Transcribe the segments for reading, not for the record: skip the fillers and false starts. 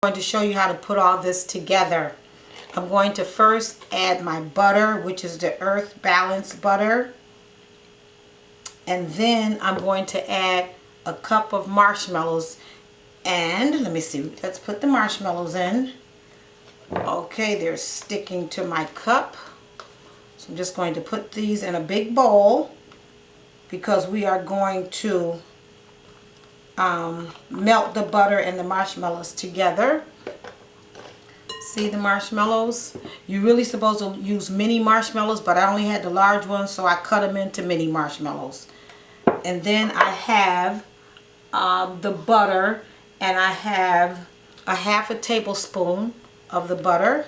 I'm going to show you how to put all this together. I'm going to first add my butter, which is the Earth Balance butter. And then I'm going to add a cup of marshmallows. And let me see, let's put the marshmallows in. Okay, they're sticking to my cup. So I'm just going to put these in a big bowl because we are going to melt the butter and the marshmallows together. See the marshmallows? You're really supposed to use mini marshmallows, but I only had the large ones, so I cut them into mini marshmallows. And then I have the butter, and I have a half a tablespoon of the butter.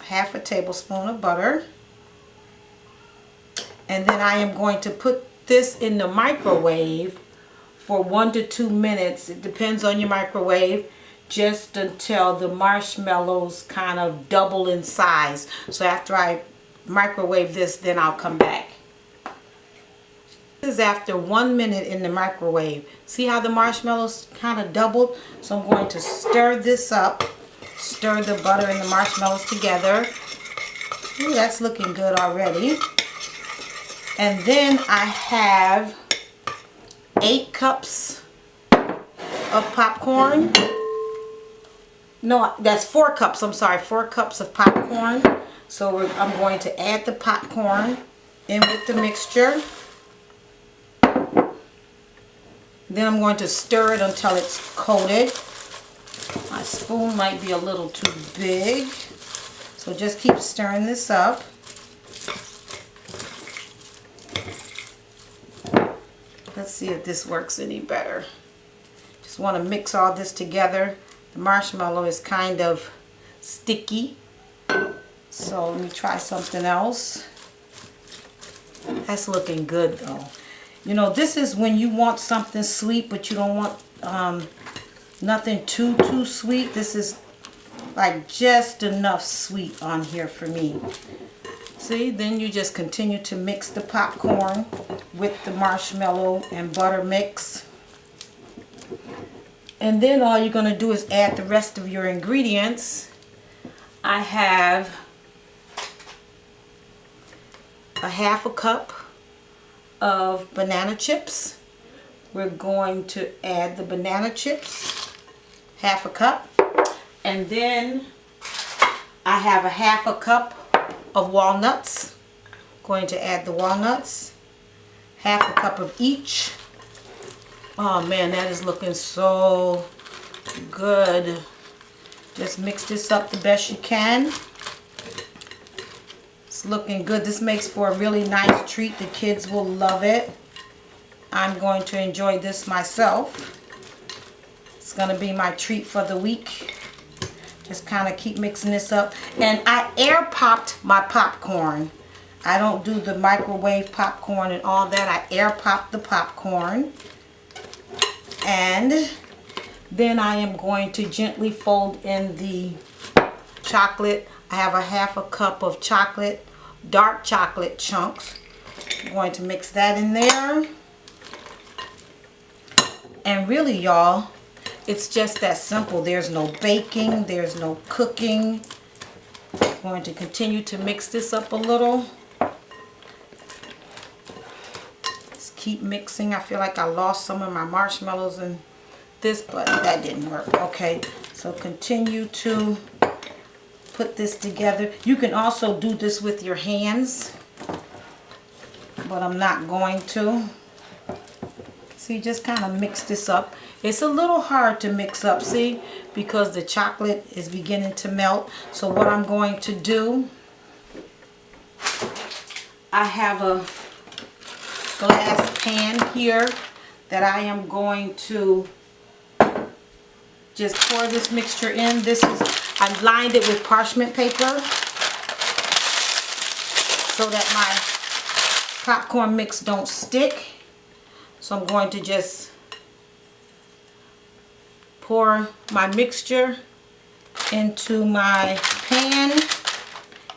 Half a tablespoon of butter. And then I am going to put this in the microwave for 1 to 2 minutes. It depends on your microwave, just until the marshmallows kind of double in size. So after I microwave this, then I'll come back. This is after 1 minute in the microwave. See how the marshmallows kind of doubled? So I'm going to stir this up. Stir the butter and the marshmallows together. Ooh, that's looking good already. And then I have 8 cups of popcorn. No, that's 4 cups. I'm sorry, 4 cups of popcorn. So I'm going to add the popcorn in with the mixture. Then I'm going to stir it until it's coated. My spoon might be a little too big. So just keep stirring this up. Let's see if this works any better. Just want to mix all this together. The marshmallow is kind of sticky. So let me try something else. That's looking good though. You know, this is when you want something sweet, but you don't want nothing too sweet. This is like just enough sweet on here for me. See, then you just continue to mix the popcorn with the marshmallow and butter mix. And then all you're going to do is add the rest of your ingredients. I have a half a cup of banana chips. We're going to add the banana chips, half a cup. And then I have a half a cup of walnuts. Going to add the walnuts, half a cup of each. Oh man, that is looking so good. Just mix this up the best you can. It's looking good. This makes for a really nice treat. The kids will love it. I'm going to enjoy this myself. It's going to be my treat for the week. Just kind of keep mixing this up. And I air popped my popcorn. I don't do the microwave popcorn and all that. I air popped the popcorn. And then I am going to gently fold in the chocolate. I have a half a cup of chocolate, dark chocolate chunks. I'm going to mix that in there. And really, y'all, it's just that simple. There's no baking, there's no cooking. I'm going to continue to mix this up a little. Just keep mixing. I feel like I lost some of my marshmallows in this, but that didn't work. Okay, so continue to put this together. You can also do this with your hands, but I'm not going to. See, just kind of mix this up. It's a little hard to mix up, see, because the chocolate is beginning to melt. So what I'm going to do, I have a glass pan here that I am going to just pour this mixture in. This is, I lined it with parchment paper so that my popcorn mix don't stick. So I'm going to just pour my mixture into my pan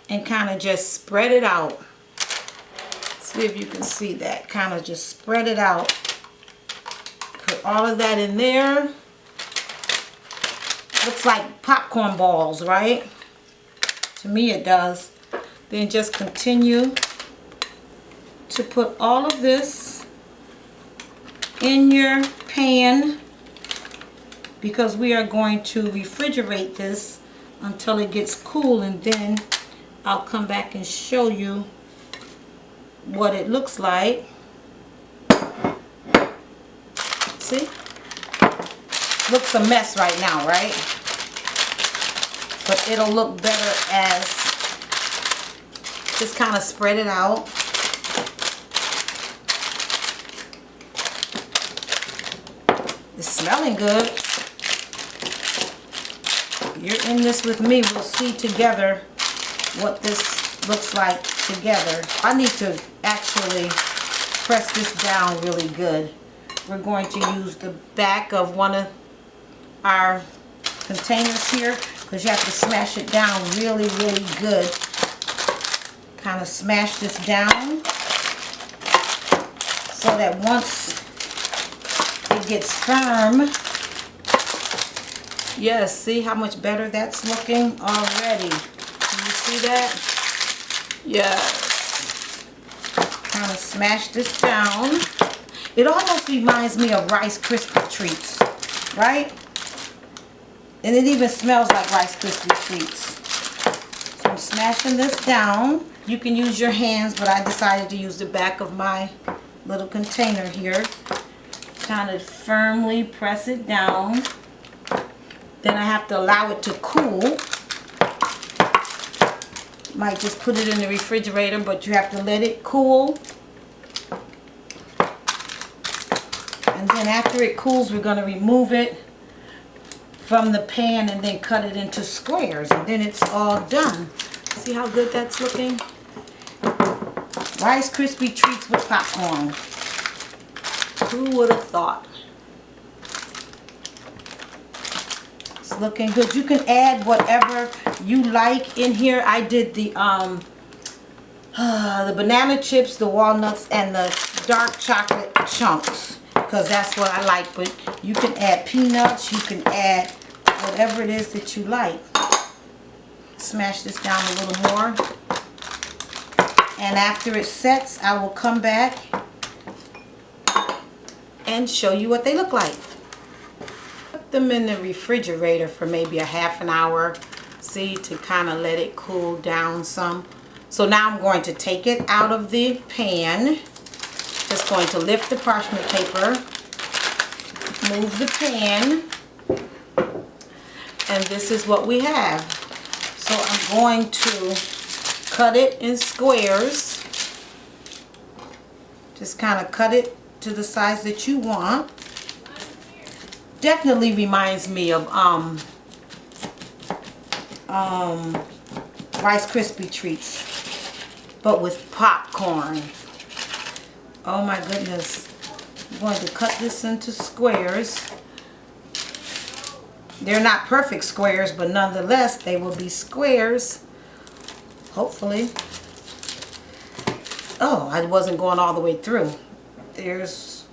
and kind of just spread it out. See if you can see that. Kind of just spread it out. Put all of that in there. Looks like popcorn balls, right? To me it does. Then just continue to put all of this in your pan, because we are going to refrigerate this until it gets cool, and then I'll come back and show you what it looks like. See? Looks a mess right now, right? But it'll look better as just kind of spread it out. It's smelling good. You're in this with me. We'll see together what this looks like together. I need to actually press this down really good. We're going to use the back of one of our containers here, because you have to smash it down really, really good. Kind of smash this down so that once it gets firm, yes, see how much better that's looking already. Can you see that? Yes. Kind of smash this down. It almost reminds me of Rice Krispie treats, right? And it even smells like Rice Krispie treats. So I'm smashing this down. You can use your hands, but I decided to use the back of my little container here. Kind of firmly press it down. Then I have to allow it to cool. Might just put it in the refrigerator, but you have to let it cool. And then after it cools, we're going to remove it from the pan and then cut it into squares, and then it's all done. See how good that's looking? Rice Krispie treats with popcorn. Who would have thought? It's looking good. You can add whatever you like in here. I did the banana chips, the walnuts, and the dark chocolate chunks, because that's what I like. But you can add peanuts, you can add whatever it is that you like. Smash this down a little more. And after it sets, I will come back and show you what they look like. Put them in the refrigerator for maybe a half an hour. See, to kind of let it cool down some. So now I'm going to take it out of the pan. Just going to lift the parchment paper, move the pan, and this is what we have. So I'm going to cut it in squares. Just kind of cut it to the size that you want. Definitely reminds me of Rice Krispie treats, but with popcorn. Oh my goodness. I'm going to cut this into squares. They're not perfect squares, but nonetheless they will be squares, hopefully. Oh, I wasn't going all the way through. There's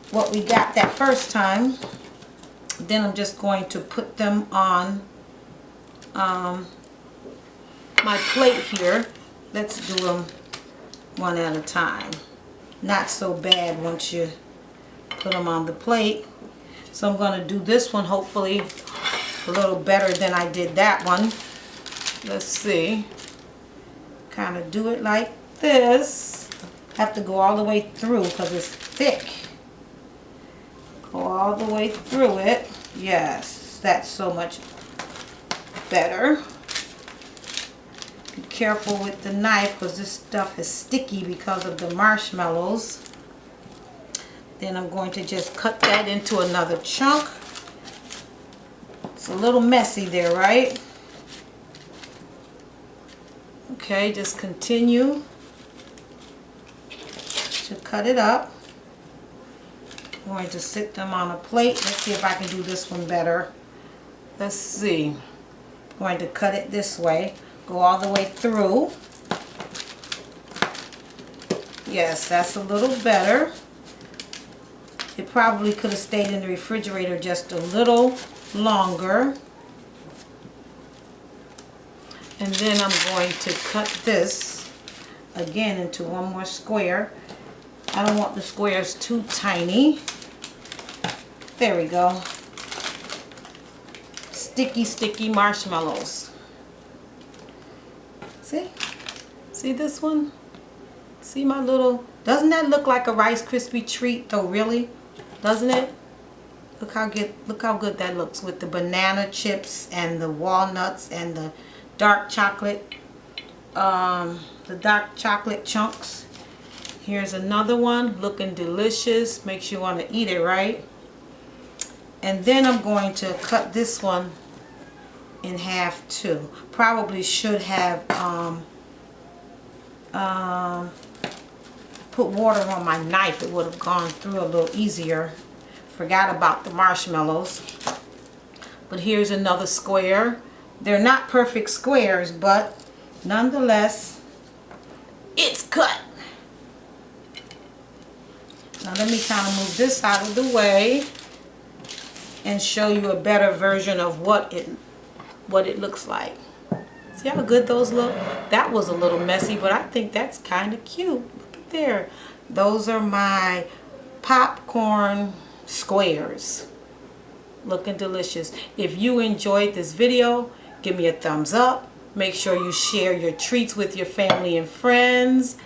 what we got that first time. Then I'm just going to put them on my plate here. Let's do them one at a time. Not so bad once you put them on the plate. So I'm going to do this one hopefully a little better than I did that one. Let's see. Kind of do it like this. Have to go all the way through because it's thick. Go all the way through it. Yes, that's so much better. Be careful with the knife because this stuff is sticky because of the marshmallows. Then I'm going to just cut that into another chunk. It's a little messy there, right? Okay, just continue to cut it up. I'm going to sit them on a plate. Let's see if I can do this one better. Let's see. I'm going to cut it this way. Go all the way through. Yes, that's a little better. It probably could have stayed in the refrigerator just a little longer. And then I'm going to cut this again into one more square. I don't want the squares too tiny. There we go. Sticky marshmallows. See? See this one? See my little... Doesn't that look like a Rice Krispie treat though, really? Doesn't it? Look how good that looks with the banana chips and the walnuts and the dark chocolate chunks. Here's another one looking delicious. Makes you want to eat it, right? And then I'm going to cut this one in half too. Probably should have put water on my knife. It would have gone through a little easier. Forgot about the marshmallows. But here's another square. They're not perfect squares, but nonetheless, it's cut. Now let me kind of move this out of the way and show you a better version of what it looks like. See how good those look? That was a little messy, but I think that's kind of cute. Look at there. Those are my popcorn squares. Looking delicious. If you enjoyed this video, give me a thumbs up. Make sure you share your treats with your family and friends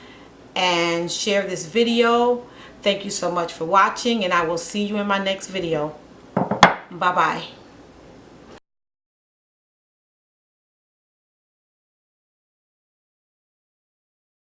and share this video. Thank you so much for watching, and I will see you in my next video. Bye-bye.